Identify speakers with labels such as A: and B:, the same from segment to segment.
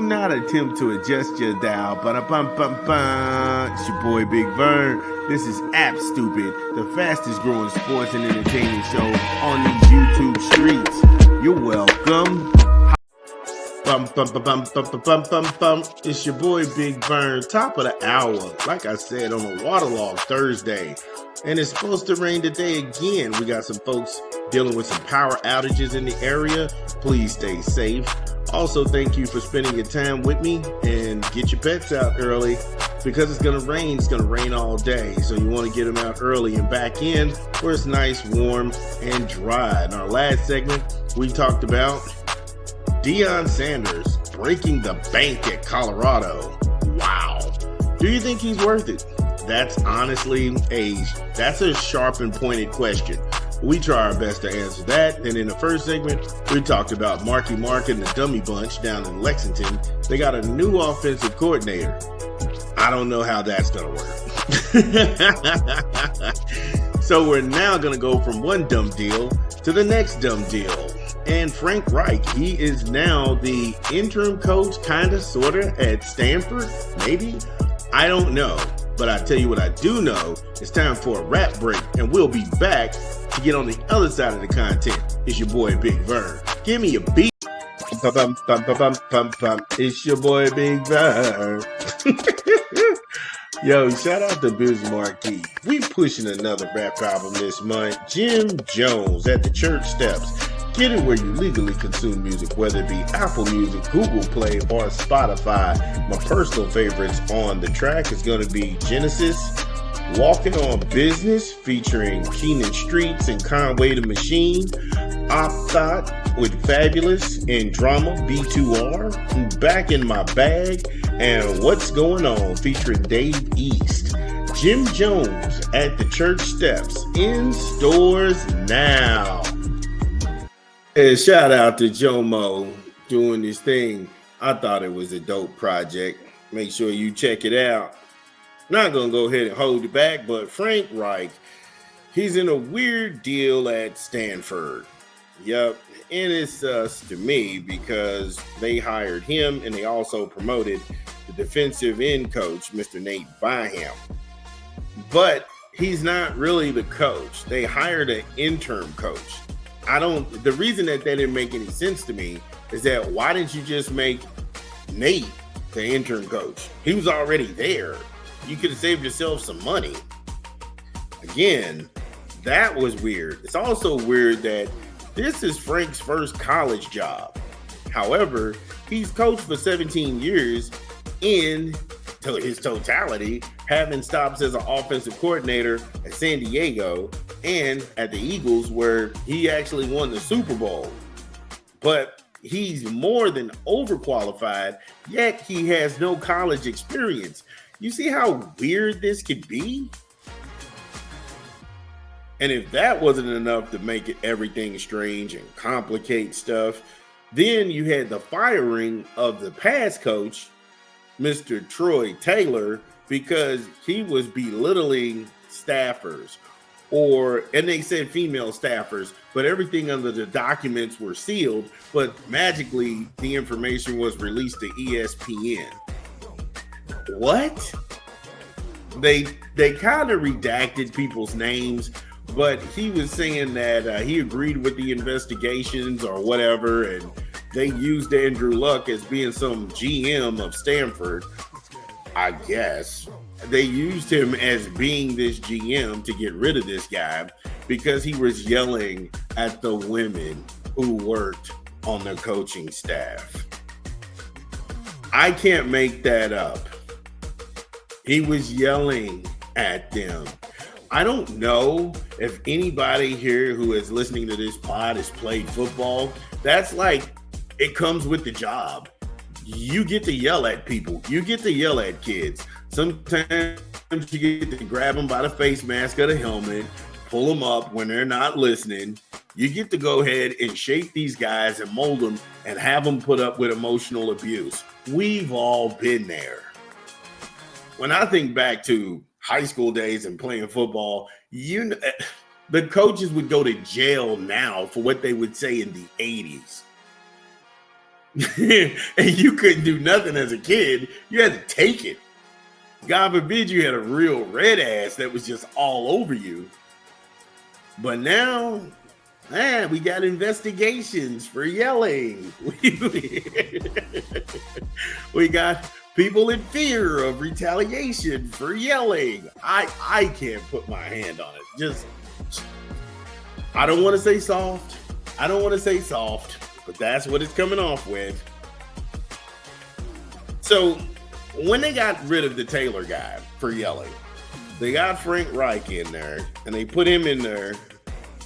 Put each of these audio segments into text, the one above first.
A: not attempt to adjust your dial. Ba-da-bum-bum-bum. It's your boy Big Vern. This is App Stupid, the fastest growing sports and entertainment show on these YouTube streets. You're welcome. Bum, bum, bum, bum, bum, bum, bum, bum. It's your boy Big Vern, top of the hour. Like I said, on a waterlogged Thursday. And it's supposed to rain today again. We got some folks dealing with some power outages in the area. Please stay safe. Also, thank you for spending your time with me, and get your pets out early because it's going to rain. It's going to rain all day. So you want to get them out early and back in where it's nice, warm, and dry. In our last segment, we talked about Deion Sanders breaking the bank at Colorado. Wow. Do you think he's worth it? That's honestly that's a sharp and pointed question. We try our best to answer that. And in the first segment, we talked about Marky Mark and the Dummy Bunch down in Lexington. They got a new offensive coordinator. I don't know how that's going to work. So we're now going to go from one dumb deal to the next dumb deal. And Frank Reich, he is now the interim coach, kind of, sort of, at Stanford, maybe? I don't know. But I tell you what I do know, it's time for a rap break, and we'll be back to get on the other side of the content. It's your boy Big Vern. Give me a beat. It's your boy Big Vern. Yo, shout out to Biz Marquis. We pushing another rap album this month. Jim Jones at the church steps. Get it where you legally consume music, whether it be Apple Music, Google Play, or Spotify. My personal favorites on the track is going to be Genesis, Walking on Business, featuring Keenan Streets and Conway the Machine, Op Thought with Fabulous and Drama, B2R, Back in My Bag, and What's Going On, featuring Dave East. Jim Jones at the church steps, in stores now. And shout out to Jomo doing this thing. I thought it was a dope project. Make sure you check it out. Not going to go ahead and hold it back, but Frank Reich, he's in a weird deal at Stanford. Yep. And it sucks to me because they hired him and they also promoted the defensive end coach, Mr. Nate Byham. But he's not really the coach. They hired an interim coach. The reason that didn't make any sense to me is that why didn't you just make Nate the interim coach? He was already there. You could have saved yourself some money. Again, that was weird. It's also weird that this is Frank's first college job. However, he's coached for 17 years in his totality, having stops as an offensive coordinator at San Diego and at the Eagles, where he actually won the Super Bowl. But he's more than overqualified, yet he has no college experience. You see how weird this could be? And if that wasn't enough to make everything strange and complicate stuff, then you had the firing of the past coach, Mr. Troy Taylor, because he was belittling staffers, and they said female staffers, but everything under the documents were sealed, but magically the information was released to ESPN. What? They kind of redacted people's names, but he was saying that he agreed with the investigations or whatever, and they used Andrew Luck as being some GM of Stanford, I guess. They used him as being this GM to get rid of this guy because he was yelling at the women who worked on the coaching staff. I can't make that up. He was yelling at them. I don't know if anybody here who is listening to this pod has played football. That's like, it comes with the job. You get to yell at people. You get to yell at kids. Sometimes you get to grab them by the face mask or the helmet, pull them up when they're not listening. You get to go ahead and shape these guys and mold them and have them put up with emotional abuse. We've all been there. When I think back to high school days and playing football, the coaches would go to jail now for what they would say in the 80s. and you couldn't do nothing as a kid. You had to take it. God forbid you had a real red ass that was just all over you. But now, man, we got investigations for yelling. We got people in fear of retaliation for yelling. I can't put my hand on it. Just, I don't want to say soft. But that's what it's coming off with. So when they got rid of the Taylor guy for yelling, they got Frank Reich in there, and they put him in there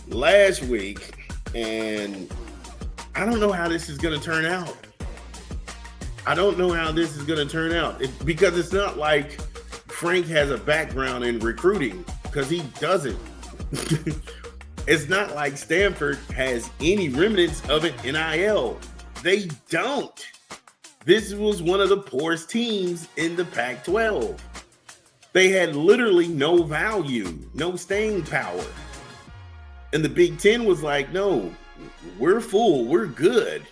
A: last week, and I don't know how this is going to turn out. Because it's not like Frank has a background in recruiting, because he doesn't. It's not like Stanford has any remnants of an NIL. They don't. This was one of the poorest teams in the Pac-12. They had literally no value, no staying power. And the Big Ten was like, no, we're full, we're good.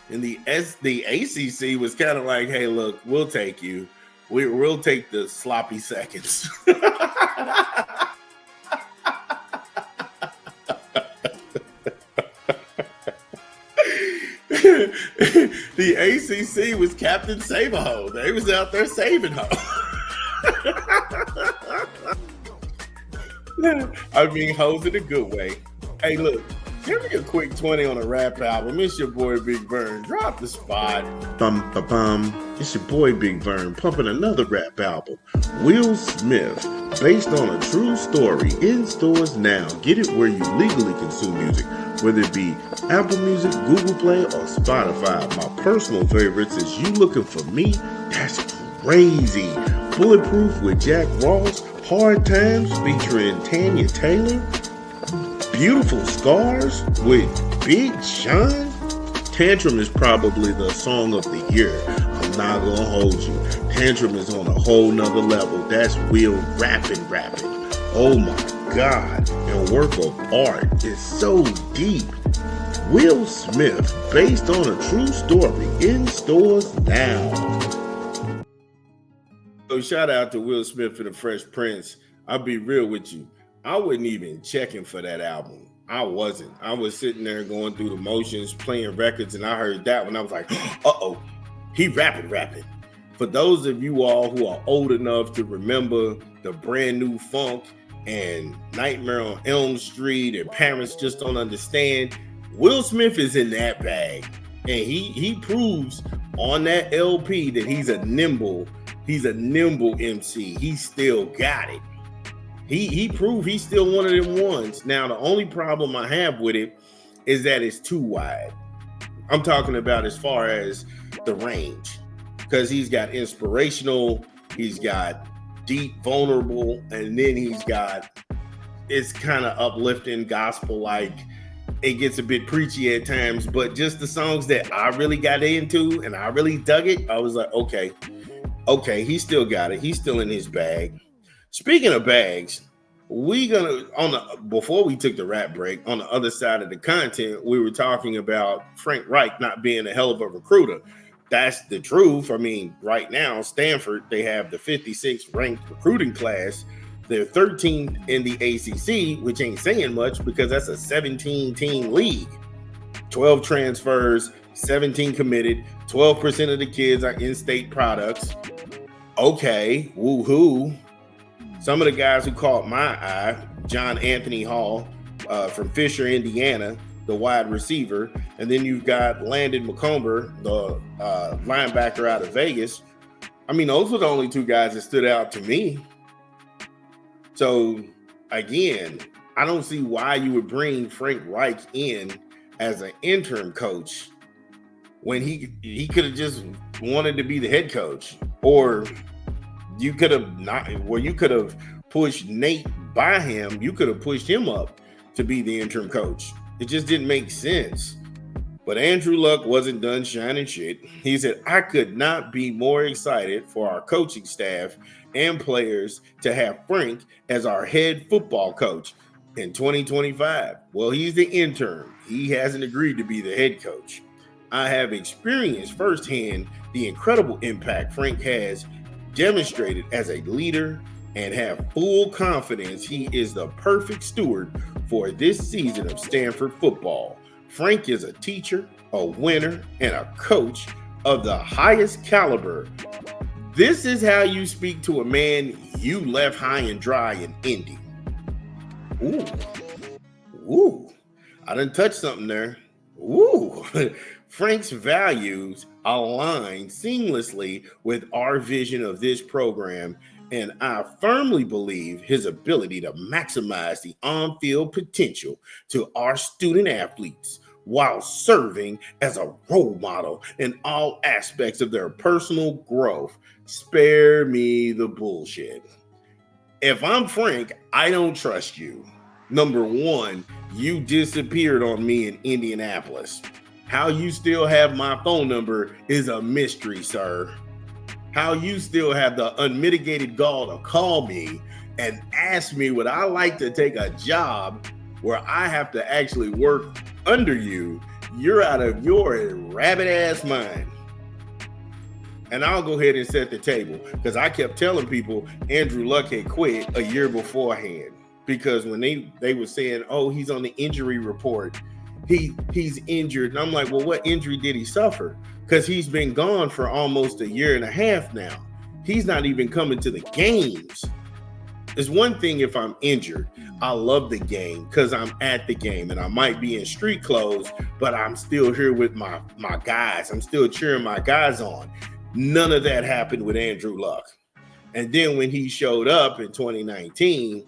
A: And the ACC was kind of like, hey, look, we'll take you. We'll take the sloppy seconds. The ACC was Captain Save-A-Ho. They was out there saving ho. I mean, hoes in a good way. Hey, look, give me a quick 20 on a rap album. It's your boy Big Vern. Drop the spot. It's your boy Big Vern pumping another rap album. Will Smith, based on a true story, in stores now. Get it where you legally consume music, whether it be Apple Music, Google Play, or Spotify. My personal favorites is You Looking For Me. That's crazy. Bulletproof with Jack Ross. Hard Times featuring Tanya Taylor. Beautiful Scars with Big Sean. Tantrum is probably the song of the year. I'm not gonna hold you. Tantrum is on a whole nother level. That's Will rapping. Oh my God. And work of art is so deep. Will Smith, based on a true story, in stores now. So shout out to Will Smith for the Fresh Prince. I'll be real with you. I wasn't even checking for that album. I wasn't. I was sitting there going through the motions, playing records, and I heard that one. I was like, uh-oh, he rapping. For those of you all who are old enough to remember the Brand New Funk and Nightmare on Elm Street and Parents Just Don't Understand, Will Smith is in that bag. And he proves on that LP that he's a nimble MC. He still got it. He proved he's still one of them ones. Now, the only problem I have with it is that it's too wide. I'm talking about as far as the range, because he's got inspirational, he's got deep, vulnerable, and then he's got, it's kind of uplifting, gospel-like. It gets a bit preachy at times, but just the songs that I really got into and I really dug it, I was like, okay, he still got it. He's still in his bag. Speaking of bags, before we took the rap break, on the other side of the content, we were talking about Frank Reich not being a hell of a recruiter. That's the truth. I mean, right now, Stanford, they have the 56th ranked recruiting class. They're 13th in the ACC, which ain't saying much because that's a 17-team league. 12 transfers, 17 committed, 12% of the kids are in-state products. Okay, woohoo. Some of the guys who caught my eye, John Anthony Hall from Fisher, Indiana, the wide receiver. And then you've got Landon McComber, the linebacker out of Vegas. I mean, those were the only two guys that stood out to me. So, again, I don't see why you would bring Frank Reich in as an interim coach when he could have just wanted to be the head coach. Or you could have pushed Nate by him. You could have pushed him up to be the interim coach. It just didn't make sense. But Andrew Luck wasn't done shining shit. He said, I could not be more excited for our coaching staff and players to have Frank as our head football coach in 2025. Well, he's the intern. He hasn't agreed to be the head coach. I have experienced firsthand the incredible impact Frank has demonstrated as a leader and have full confidence he is the perfect steward for this season of Stanford football. Frank is a teacher, a winner, and a coach of the highest caliber. This is how you speak to a man you left high and dry in Indy. Ooh, I done touched something there. Ooh, Frank's values align seamlessly with our vision of this program, and I firmly believe his ability to maximize the on-field potential to our student athletes while serving as a role model in all aspects of their personal growth. Spare me the bullshit. If I'm Frank, I don't trust you. Number one, you disappeared on me in Indianapolis. How you still have my phone number is a mystery, sir. How you still have the unmitigated gall to call me and ask me would I like to take a job where I have to actually work under you, you're out of your rabbit ass mind. And I'll go ahead and set the table because I kept telling people Andrew Luck had quit a year beforehand because when they were saying, oh, he's on the injury report, he's injured. And I'm like, well, what injury did he suffer? Because he's been gone for almost a year and a half now. He's not even coming to the games. It's one thing if I'm injured. I love the game because I'm at the game and I might be in street clothes, but I'm still here with my guys. I'm still cheering my guys on. None of that happened with Andrew Luck. And then when he showed up in 2019,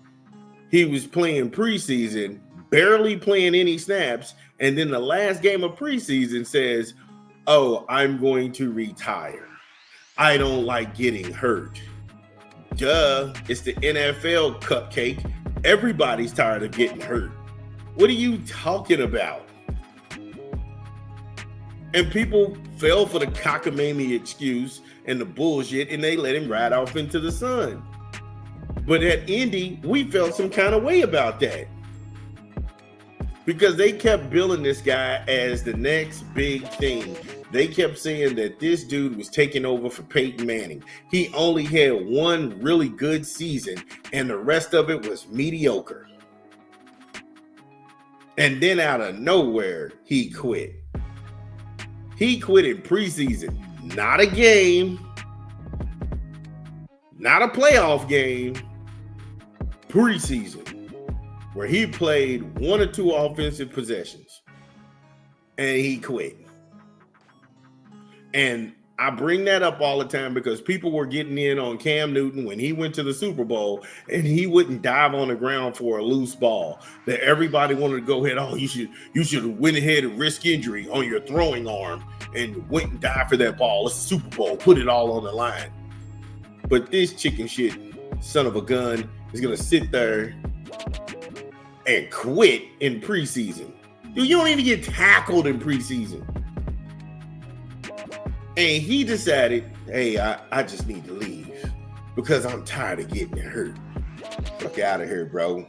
A: he was playing preseason, barely playing any snaps. And then the last game of preseason says, oh, I'm going to retire. I don't like getting hurt. Duh, it's the NFL cupcake. Everybody's tired of getting hurt. What are you talking about? And people fell for the cockamamie excuse and the bullshit, and they let him ride off into the sun. But at Indy, we felt some kind of way about that because they kept billing this guy as the next big thing. They kept saying that this dude was taking over for Peyton Manning. He only had one really good season, and the rest of it was mediocre. And then out of nowhere, he quit. He quit in preseason. Not a game. Not a playoff game. Preseason. Where he played one or two offensive possessions. And he quit. And I bring that up all the time because people were getting in on Cam Newton when he went to the Super Bowl and he wouldn't dive on the ground for a loose ball. That everybody wanted to go ahead. Oh, you should have went ahead and risk injury on your throwing arm and went and dive for that ball. It's the Super Bowl. Put it all on the line. But this chicken shit son of a gun is going to sit there and quit in preseason. Dude, you don't even get tackled in preseason. And he decided, hey, I just need to leave because I'm tired of getting hurt. Fuck out of here, bro.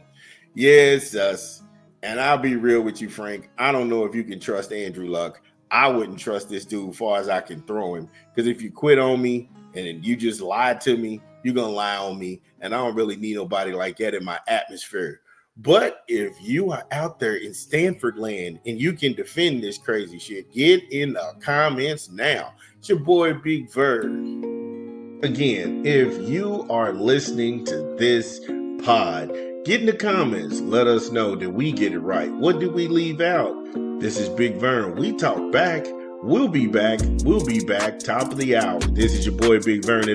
A: Yeah, it's us. And I'll be real with you, Frank. I don't know if you can trust Andrew Luck. I wouldn't trust this dude as far as I can throw him. Because if you quit on me and you just lied to me, you're going to lie on me. And I don't really need nobody like that in my atmosphere. But if you are out there in Stanford land and you can defend this crazy shit, get in the comments now. It's your boy, Big Vern. Again, if you are listening to this pod, get in the comments. Let us know that we get it right. What did we leave out? This is Big Vern. We talk back. We'll be back. We'll be back. Top of the hour. This is your boy, Big Vern.